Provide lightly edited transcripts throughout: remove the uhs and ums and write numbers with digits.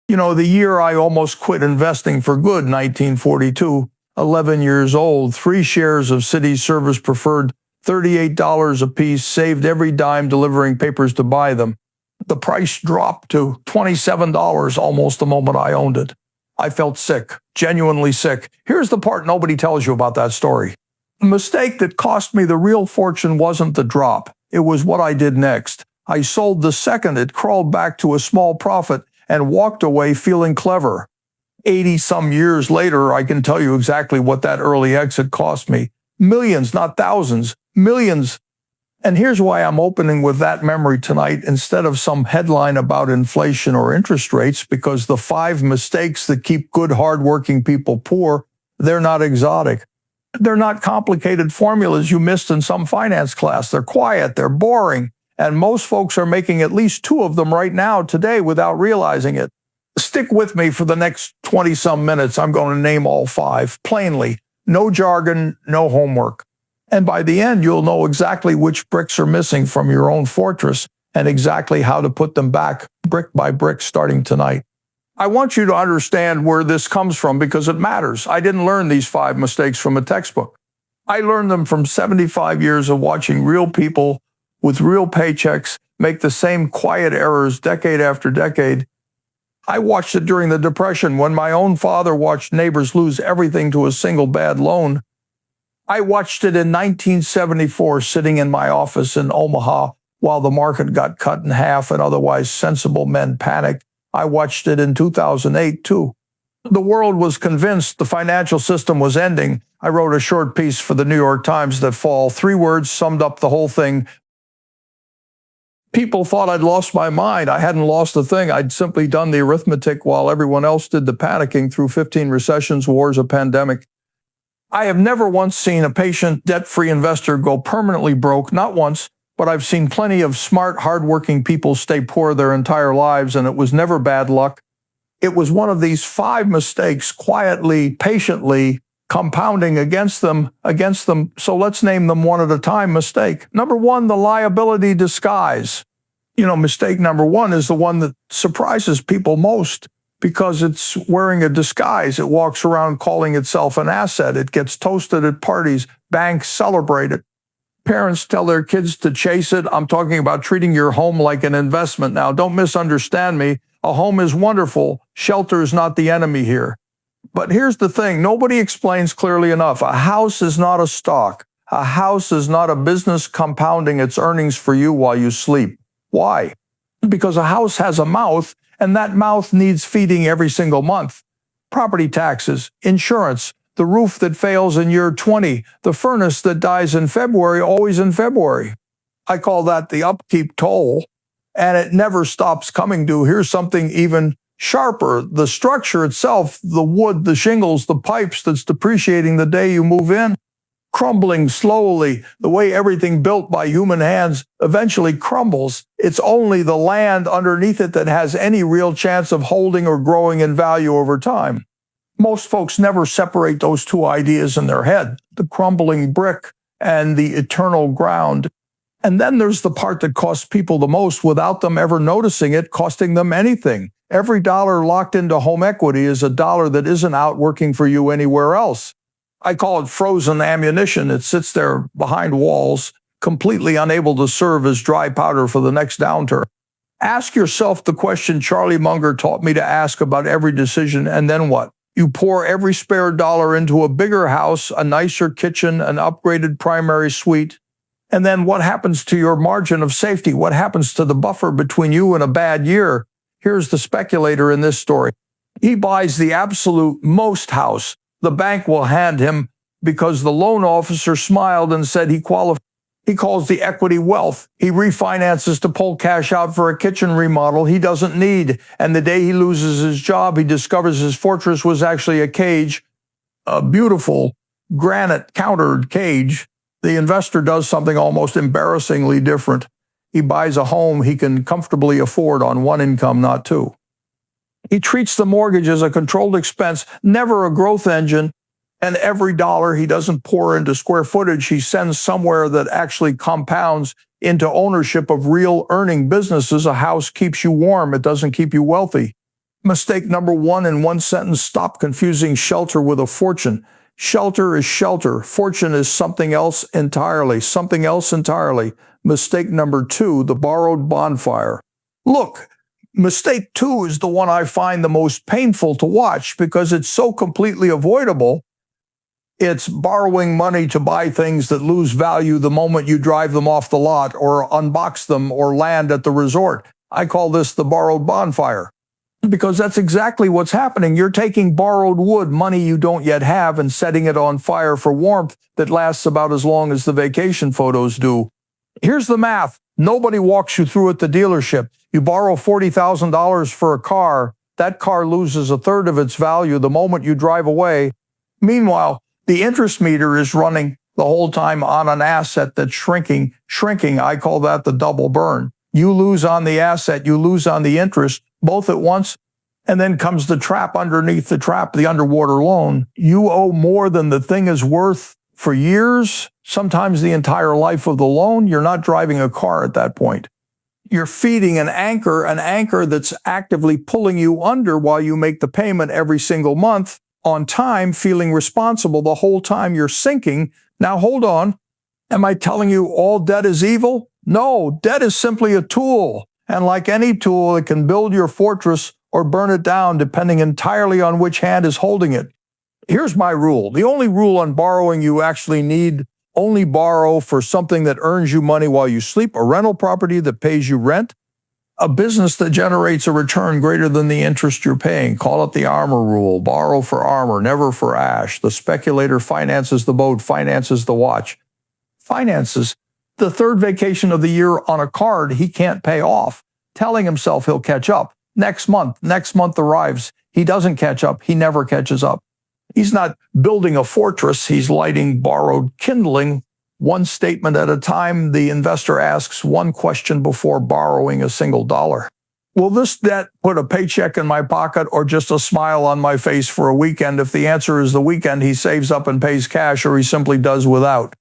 The year I almost quit investing for good, 1942, 11 years old, 3 shares of Citi Service Preferred, $38 a piece, saved every dime delivering papers to buy them. The price dropped to $27 almost the moment I owned it. I felt sick, genuinely sick. Here's the part nobody tells you about that story. The mistake that cost me the real fortune wasn't the drop. It was what I did next. I sold the second it crawled back to a small profit and walked away feeling clever. 80-some years later, I can tell you exactly what that early exit cost me. Millions, not thousands, millions. And here's why I'm opening with that memory tonight instead of some headline about inflation or interest rates, because the 5 mistakes that keep good, hardworking people poor, they're not exotic. They're not complicated formulas you missed in some finance class. They're quiet, they're boring, and most folks are making at least 2 of them right now today without realizing it. Stick with me for the next 20-some minutes. I'm going to name all 5, plainly. No jargon, no homework. And by the end, you'll know exactly which bricks are missing from your own fortress and exactly how to put them back brick by brick starting tonight. I want you to understand where this comes from because it matters. I didn't learn these 5 mistakes from a textbook. I learned them from 75 years of watching real people with real paychecks make the same quiet errors decade after decade. I watched it during the Depression when my own father watched neighbors lose everything to a single bad loan. I watched it in 1974 sitting in my office in Omaha while the market got cut in half and otherwise sensible men panicked. I watched it in 2008 too. The world was convinced the financial system was ending. I wrote a short piece for the New York Times that fall. 3 words summed up the whole thing. People thought I'd lost my mind. I hadn't lost a thing. I'd simply done the arithmetic while everyone else did the panicking through 15 recessions, wars, a pandemic. I have never once seen a patient, debt-free investor go permanently broke, not once, but I've seen plenty of smart, hardworking people stay poor their entire lives, and it was never bad luck. It was one of these 5 mistakes, quietly, patiently, compounding against them. So let's name them one at a time. Mistake number 1, the liability disguise. Mistake number 1 is the one that surprises people most because it's wearing a disguise. It walks around calling itself an asset. It gets toasted at parties. Banks celebrate it. Parents tell their kids to chase it. I'm talking about treating your home like an investment. Now, don't misunderstand me. A home is wonderful. Shelter is not the enemy here. But here's the thing. Nobody explains clearly enough. A house is not a stock. A house is not a business compounding its earnings for you while you sleep. Why? Because a house has a mouth, and that mouth needs feeding every single month. Property taxes, insurance, the roof that fails in year 20, the furnace that dies in February, always in February. I call that the upkeep toll, and it never stops coming due. Here's something even sharper. The structure itself, the wood, the shingles, the pipes that's depreciating the day you move in, crumbling slowly, the way everything built by human hands eventually crumbles. It's only the land underneath it that has any real chance of holding or growing in value over time. Most folks never separate those 2 ideas in their head, the crumbling brick and the eternal ground. And then there's the part that costs people the most without them ever noticing it costing them anything. Every dollar locked into home equity is a dollar that isn't out working for you anywhere else. I call it frozen ammunition. It sits there behind walls, completely unable to serve as dry powder for the next downturn. Ask yourself the question Charlie Munger taught me to ask about every decision, and then what? You pour every spare dollar into a bigger house, a nicer kitchen, an upgraded primary suite. And then what happens to your margin of safety? What happens to the buffer between you and a bad year? Here's the speculator in this story. He buys the absolute most house the bank will hand him because the loan officer smiled and said he qualified. He calls the equity wealth. He refinances to pull cash out for a kitchen remodel he doesn't need. And the day he loses his job, he discovers his fortress was actually a cage, a beautiful granite countered cage. The investor does something almost embarrassingly different. He buys a home he can comfortably afford on 1 income, not 2. He treats the mortgage as a controlled expense, never a growth engine, and every dollar he doesn't pour into square footage, he sends somewhere that actually compounds into ownership of real earning businesses. A house keeps you warm. It doesn't keep you wealthy. Mistake number one in one sentence: stop confusing shelter with a fortune. Shelter is shelter. Fortune is something else entirely. Something else entirely. Mistake number two: the borrowed bonfire. Look, mistake two is the one I find the most painful to watch because it's so completely avoidable. It's borrowing money to buy things that lose value the moment you drive them off the lot or unbox them or land at the resort. I call this the borrowed bonfire because that's exactly what's happening. You're taking borrowed wood, money you don't yet have, and setting it on fire for warmth that lasts about as long as the vacation photos do. Here's the math. Nobody walks you through at the dealership. You borrow $40,000 for a car. That car loses a third of its value the moment you drive away. Meanwhile, the interest meter is running the whole time on an asset that's shrinking. I call that the double burn. You lose on the asset, you lose on the interest, both at once, and then comes the trap underneath the trap, the underwater loan. You owe more than the thing is worth for years, sometimes the entire life of the loan. You're not driving a car at that point. You're feeding an anchor that's actively pulling you under while you make the payment every single month on time, feeling responsible the whole time you're sinking. Now, hold on. Am I telling you all debt is evil? No, debt is simply a tool. And like any tool, it can build your fortress or burn it down, depending entirely on which hand is holding it. Here's my rule. The only rule on borrowing you actually need: only borrow for something that earns you money while you sleep, a rental property that pays you rent, a business that generates a return greater than the interest you're paying. Call it the armor rule. Borrow for armor, never for ash. The speculator finances the boat, finances the watch. Finances the third vacation of the year on a card he can't pay off, telling himself he'll catch up. Next month arrives. He doesn't catch up. He never catches up. He's not building a fortress. He's lighting borrowed kindling. One statement at a time. The investor asks one question before borrowing a single dollar. Will this debt put a paycheck in my pocket or just a smile on my face for a weekend? If the answer is the weekend, he saves up and pays cash, or he simply does without.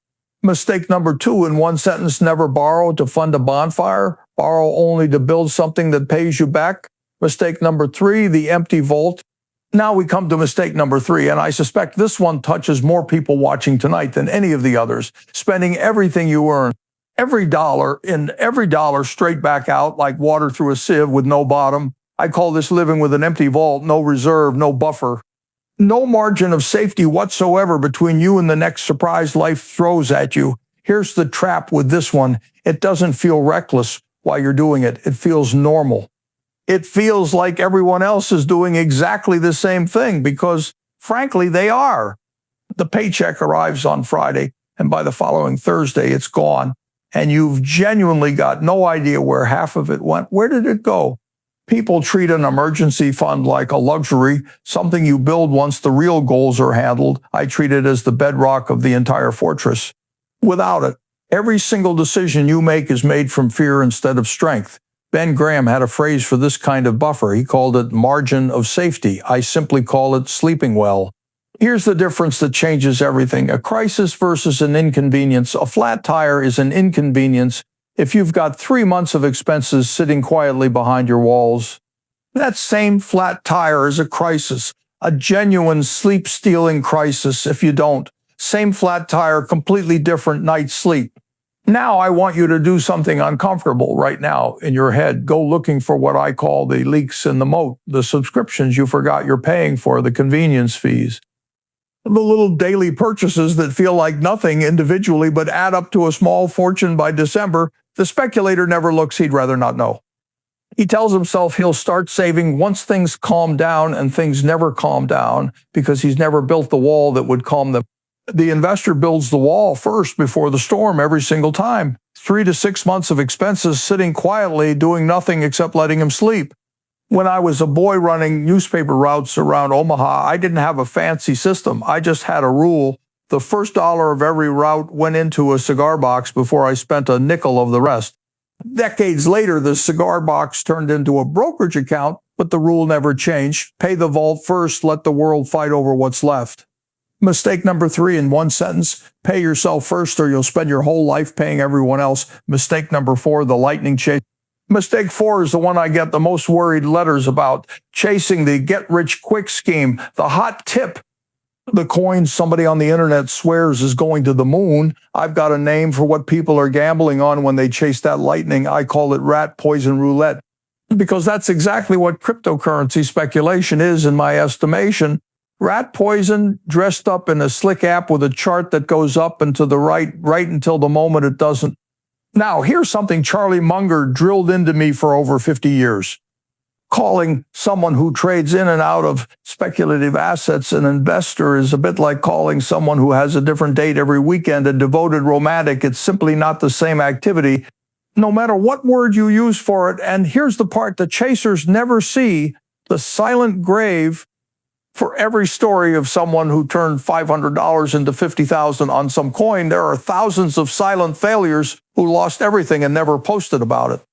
Mistake number two in one sentence: never borrow to fund a bonfire. Borrow only to build something that pays you back. Mistake number three: the empty vault. Now we come to mistake number three, and I suspect this one touches more people watching tonight than any of the others. Spending everything you earn, every dollar straight back out like water through a sieve with no bottom. I call this living with an empty vault, no reserve, no buffer, no margin of safety whatsoever between you and the next surprise life throws at you. Here's the trap with this one. It doesn't feel reckless while you're doing it. It feels normal. It feels like everyone else is doing exactly the same thing because, frankly, they are. The paycheck arrives on Friday, and by the following Thursday, it's gone. And you've genuinely got no idea where half of it went. Where did it go? People treat an emergency fund like a luxury, something you build once the real goals are handled. I treat it as the bedrock of the entire fortress. Without it, every single decision you make is made from fear instead of strength. Ben Graham had a phrase for this kind of buffer. He called it margin of safety. I simply call it sleeping well. Here's the difference that changes everything. A crisis versus an inconvenience. A flat tire is an inconvenience if you've got 3 months of expenses sitting quietly behind your walls. That same flat tire is a crisis, a genuine sleep-stealing crisis if you don't. Same flat tire, completely different night's sleep. Now I want you to do something uncomfortable right now in your head. Go looking for what I call the leaks in the moat, the subscriptions you forgot you're paying for, the convenience fees, the little daily purchases that feel like nothing individually but add up to a small fortune by December. The speculator never looks, he'd rather not know. He tells himself he'll start saving once things calm down, and things never calm down because he's never built the wall that would calm them. The investor builds the wall first before the storm every single time. 3 to 6 months of expenses sitting quietly, doing nothing except letting him sleep. When I was a boy running newspaper routes around Omaha, I didn't have a fancy system. I just had a rule. The first dollar of every route went into a cigar box before I spent a nickel of the rest. Decades later, the cigar box turned into a brokerage account, but the rule never changed. Pay the vault first, let the world fight over what's left. Mistake number 3 in one sentence: pay yourself first or you'll spend your whole life paying everyone else. Mistake number 4, the lightning chase. Mistake 4 is the one I get the most worried letters about, chasing the get-rich-quick scheme, the hot tip. The coin somebody on the internet swears is going to the moon. I've got a name for what people are gambling on when they chase that lightning. I call it rat poison roulette, because that's exactly what cryptocurrency speculation is, in my estimation. Rat poison dressed up in a slick app with a chart that goes up and to the right until the moment it doesn't. Now, here's something Charlie Munger drilled into me for over 50 years. Calling someone who trades in and out of speculative assets an investor is a bit like calling someone who has a different date every weekend a devoted romantic. It's simply not the same activity, no matter what word you use for it. And here's the part the chasers never see: the silent grave. For every story of someone who turned $500 into $50,000 on some coin, there are thousands of silent failures who lost everything and never posted about it.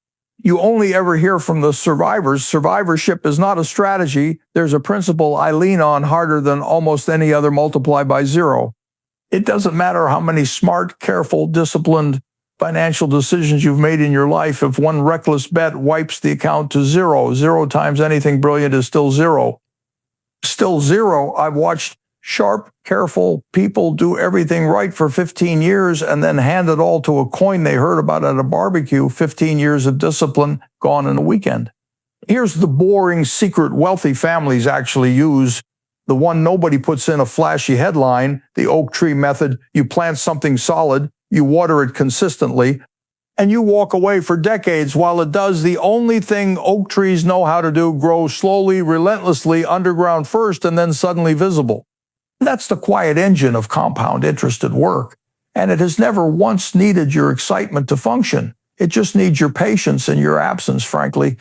You only ever hear from the survivors. Survivorship is not a strategy. There's a principle I lean on harder than almost any other: multiply by zero. It doesn't matter how many smart, careful, disciplined financial decisions you've made in your life. If one reckless bet wipes the account to zero, 0 times anything brilliant is still zero. Still zero. I've watched sharp, careful people do everything right for 15 years and then hand it all to a coin they heard about at a barbecue. 15 years of discipline gone in a weekend. Here's the boring secret wealthy families actually use, the one nobody puts in a flashy headline: the oak tree method. You plant something solid, you water it consistently, and you walk away for decades while it does the only thing oak trees know how to do: grow slowly, relentlessly, underground first, and then suddenly visible. That's the quiet engine of compound interest at work, and it has never once needed your excitement to function. It just needs your patience and your absence, frankly.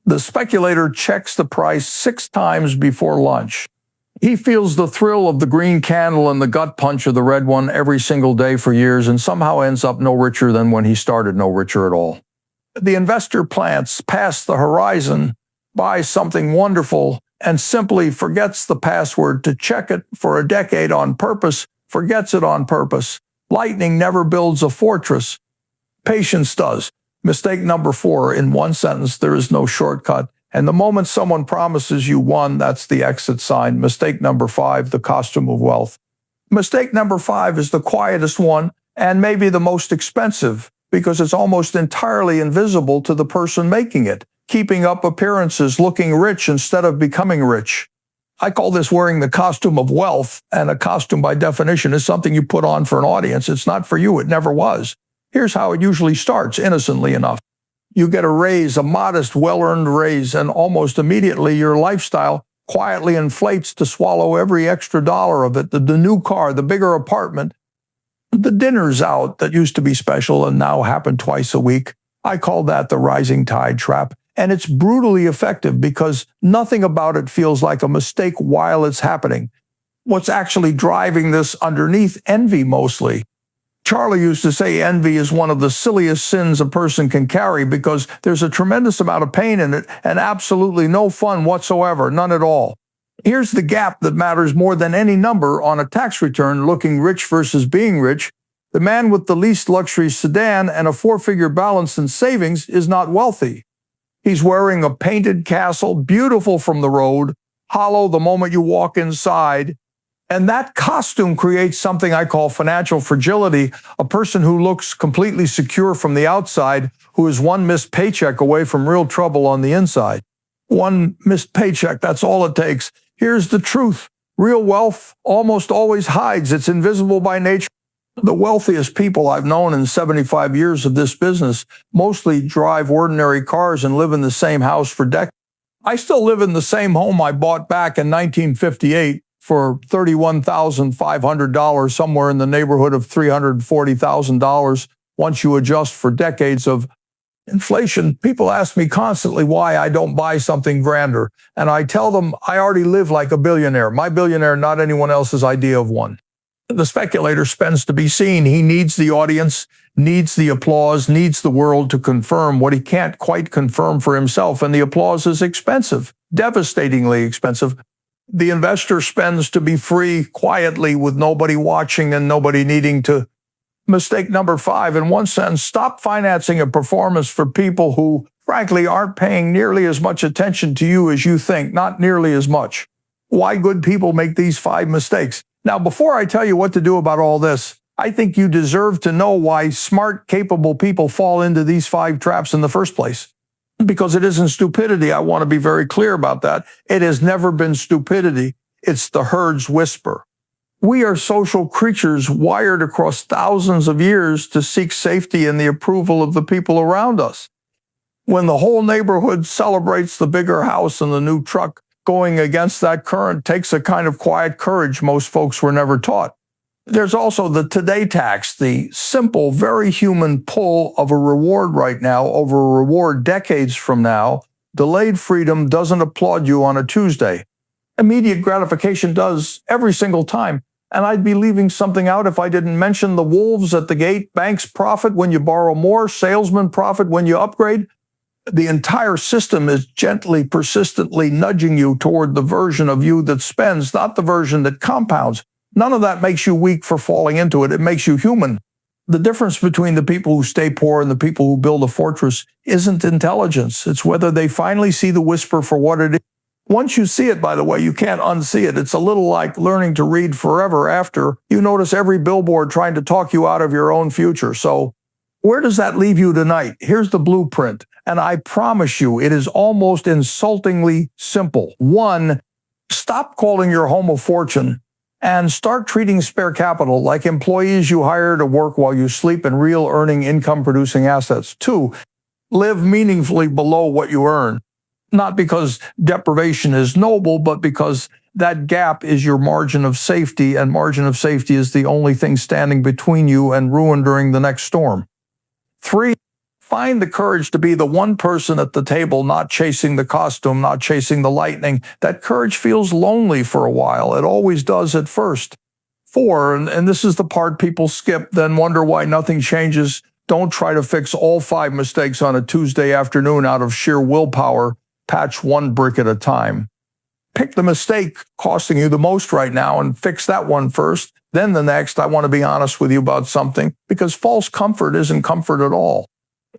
The speculator checks the price 6 times before lunch. He feels the thrill of the green candle and the gut punch of the red one every single day for years, and somehow ends up no richer than when he started, no richer at all. The investor plants past the horizon, buys something wonderful, and simply forgets the password to check it for a decade on purpose, forgets it on purpose. Lightning never builds a fortress. Patience does. Mistake number 4, in one sentence: there is no shortcut. And the moment someone promises you one, that's the exit sign. Mistake number 5, the costume of wealth. Mistake number 5 is the quietest one and maybe the most expensive, because it's almost entirely invisible to the person making it. Keeping up appearances, looking rich instead of becoming rich. I call this wearing the costume of wealth, and a costume by definition is something you put on for an audience. It's not for you. It never was. Here's how it usually starts, innocently enough. You get a raise, a modest, well-earned raise, and almost immediately your lifestyle quietly inflates to swallow every extra dollar of it. The new car, the bigger apartment, the dinners out that used to be special and now happen twice a week. I call that the rising tide trap. And it's brutally effective because nothing about it feels like a mistake while it's happening. What's actually driving this underneath? Envy, mostly. Charlie used to say envy is one of the silliest sins a person can carry because there's a tremendous amount of pain in it and absolutely no fun whatsoever, none at all. Here's the gap that matters more than any number on a tax return: looking rich versus being rich. The man with the least luxury sedan and a 4-figure balance in savings is not wealthy. He's wearing a painted castle, beautiful from the road, hollow the moment you walk inside. And that costume creates something I call financial fragility, a person who looks completely secure from the outside, who is one missed paycheck away from real trouble on the inside. One missed paycheck, that's all it takes. Here's the truth. Real wealth almost always hides. It's invisible by nature. The wealthiest people I've known in 75 years of this business mostly drive ordinary cars and live in the same house for decades. I still live in the same home I bought back in 1958 for $31,500, somewhere in the neighborhood of $340,000 once you adjust for decades of inflation. People ask me constantly why I don't buy something grander, and I tell them I already live like a billionaire. My billionaire, not anyone else's idea of one. The speculator spends to be seen. He needs the audience, needs the applause, needs the world to confirm what he can't quite confirm for himself, and the applause is expensive, devastatingly expensive. The investor spends to be free, quietly, with nobody watching and nobody needing to. Mistake number 5, in one sentence: stop financing a performance for people who frankly, aren't paying nearly as much attention to you as you think, not nearly as much. Why good people make these 5 mistakes. Now, before I tell you what to do about all this, I think you deserve to know why smart, capable people fall into these 5 traps in the first place. Because it isn't stupidity. I want to be very clear about that. It has never been stupidity. It's the herd's whisper. We are social creatures wired across thousands of years to seek safety and the approval of the people around us. When the whole neighborhood celebrates the bigger house and the new truck, going against that current takes a kind of quiet courage most folks were never taught. There's also the today tax, the simple, very human pull of a reward right now over a reward decades from now. Delayed freedom doesn't applaud you on a Tuesday. Immediate gratification does every single time. And I'd be leaving something out if I didn't mention the wolves at the gate. Banks profit when you borrow more, salesmen profit when you upgrade. The entire system is gently, persistently nudging you toward the version of you that spends, not the version that compounds. None of that makes you weak for falling into it. It makes you human. The difference between the people who stay poor and the people who build a fortress isn't intelligence. It's whether they finally see the whisper for what it is. Once you see it, by the way, you can't unsee it. It's a little like learning to read forever after you notice every billboard trying to talk you out of your own future. So where does that leave you tonight? Here's the blueprint. And I promise you, it is almost insultingly simple. 1, stop calling your home a fortune and start treating spare capital like employees you hire to work while you sleep and real earning income-producing assets. 2, live meaningfully below what you earn. Not because deprivation is noble, but because that gap is your margin of safety, and margin of safety is the only thing standing between you and ruin during the next storm. 3, find the courage to be the one person at the table, not chasing the costume, not chasing the lightning. That courage feels lonely for a while. It always does at first. 4, and this is the part people skip, then wonder why nothing changes. Don't try to fix all 5 mistakes on a Tuesday afternoon out of sheer willpower. Patch 1 brick at a time. Pick the mistake costing you the most right now and fix that one first. Then the next. I want to be honest with you about something, because false comfort isn't comfort at all.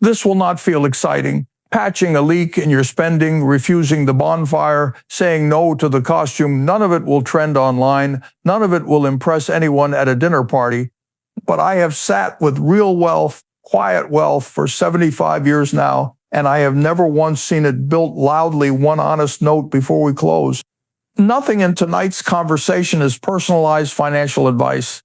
This will not feel exciting. Patching a leak in your spending, refusing the bonfire, saying no to the costume, none of it will trend online. None of it will impress anyone at a dinner party. But I have sat with real wealth, quiet wealth for 75 years now, and I have never once seen it built loudly. One honest note before we close. Nothing in tonight's conversation is personalized financial advice.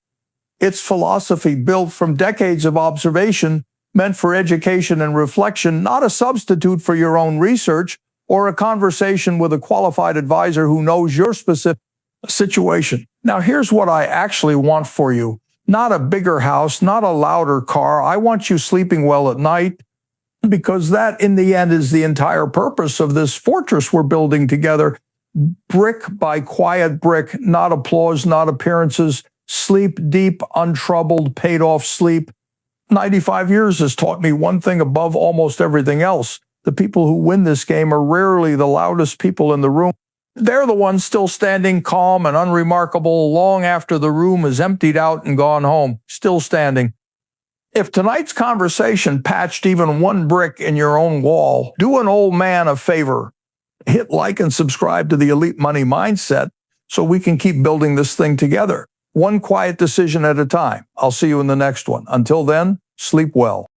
It's philosophy built from decades of observation, meant for education and reflection, not a substitute for your own research or a conversation with a qualified advisor who knows your specific situation. Now, here's what I actually want for you. Not a bigger house, not a louder car. I want you sleeping well at night, because that, in the end, is the entire purpose of this fortress we're building together. Brick by quiet brick, not applause, not appearances. Sleep deep, untroubled, paid-off sleep. 95 years has taught me one thing above almost everything else. The people who win this game are rarely the loudest people in the room. They're the ones still standing calm and unremarkable long after the room is emptied out and gone home, still standing. If tonight's conversation patched even 1 brick in your own wall, do an old man a favor. Hit like and subscribe to the Elite Money Mindset so we can keep building this thing together. One quiet decision at a time. I'll see you in the next one. Until then, sleep well.